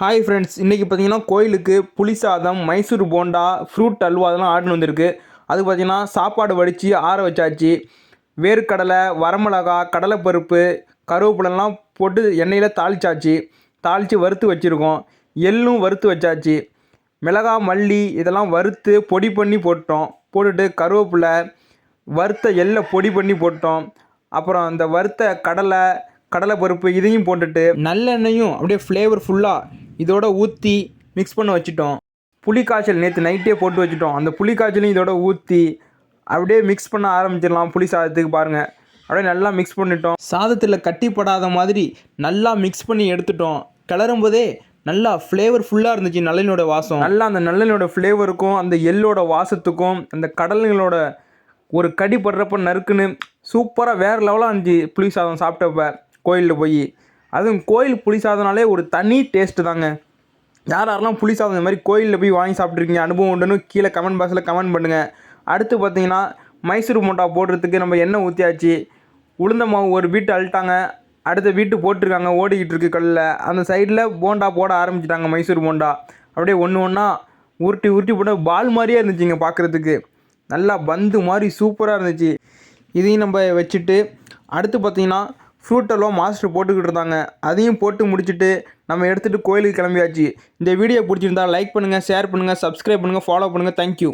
Hi friends, இன்றைக்கி பார்த்தீங்கன்னா கோயிலுக்கு புளி சாதம், மைசூர் போண்டா, ஃப்ரூட் அல்வா அதெல்லாம் ஆர்டர் வந்திருக்கு. அது பார்த்தீங்கன்னா சாப்பாடு வடித்து ஆற வச்சாச்சு. வேர்க்கடலை, வரமிளகா, கடலைப்பருப்பு, கருவேப்பிலெல்லாம் போட்டு எண்ணெயில் தாளிச்சாச்சு. தாளித்து வறுத்து வச்சுருக்கோம். எள்ளும் வறுத்து வச்சாச்சு. மிளகா, மல்லி இதெல்லாம் வறுத்து பொடி பண்ணி போட்டோம். போட்டுட்டு கருவேப்பிலை, வறுத்த எள்ளை பொடி பண்ணி போட்டோம். அப்புறம் அந்த வறுத்த கடலைப்பருப்பு இதையும் போட்டுட்டு நல்லெண்ணெயும் அப்படியே ஃப்ளேவர்ஃபுல்லாக இதோட ஊற்றி மிக்ஸ் பண்ண வச்சுட்டோம். புளி காய்ச்சல் நேற்று நைட்டே போட்டு வச்சுட்டோம். அந்த புளி காய்ச்சலையும் இதோட ஊற்றி அப்படியே மிக்ஸ் பண்ண ஆரம்பிச்சிடலாம். புளி சாதத்துக்கு பாருங்கள், அப்படியே நல்லா மிக்ஸ் பண்ணிட்டோம். சாதத்தில் கட்டிப்படாத மாதிரி நல்லா மிக்ஸ் பண்ணி எடுத்துட்டோம். கிளறும் போதே நல்லா ஃப்ளேவர்ஃபுல்லாக இருந்துச்சு. நல்லெண்ணோட வாசம் நல்லா அந்த நல்லெண்ணோட ஃப்ளேவருக்கும் அந்த எள்ளோட வாசத்துக்கும் அந்த கடலைங்களோட ஒரு கடி படுறப்ப நறுக்குன்னு சூப்பராக வேறு லெவலாக இருந்துச்சு. புளி சாதம் சாப்பிட்டப்ப கோயிலில் போய், அதுவும் கோயில் புளி சாதம்னாலே ஒரு தனி டேஸ்ட்டு தாங்க. யாரெல்லாம் புளி சாதம் இந்த மாதிரி கோயிலில் போய் வாங்கி சாப்பிட்ருக்கீங்க, அனுபவம் உண்டுன்னு கீழே கமெண்ட் பாக்ஸில் கமெண்ட் பண்ணுங்கள். அடுத்து பார்த்தீங்கன்னா மைசூர் போண்டா போடுறதுக்கு நம்ம எண்ணெய் ஊற்றியாச்சு. உளுந்த மாவு ஒரு வீட்டு அழுட்டாங்க, அடுத்த வீட்டு போட்டிருக்காங்க, ஓடிக்கிட்டு இருக்கு கல்லில். அந்த சைடில் போண்டா போட ஆரம்பிச்சிட்டாங்க. மைசூர் போண்டா அப்படியே ஒன்று ஒன்றா உருட்டி உருட்டி போட்டு பால் மாதிரியே இருந்துச்சுங்க பார்க்குறதுக்கு. நல்லா பந்து மாதிரி சூப்பராக இருந்துச்சு. இதையும் நம்ம வச்சுட்டு அடுத்து பார்த்திங்கன்னா ஃப்ரூட் அல்வா மாஸ்டர் போட்டுக்கிட்டு இருந்தாங்க. அதையும் போட்டு முடிச்சுட்டு நம்ம எடுத்துகிட்டு கோயிலுக்கு கிளம்பியாச்சு. இந்த வீடியோ பிடிச்சிருந்தா லைக் பண்ணுங்கள், ஷேர் பண்ணுங்கள், சப்ஸ்கிரைப் பண்ணுங்கள், ஃபாலோ பண்ணுங்கள். தேங்க்யூ.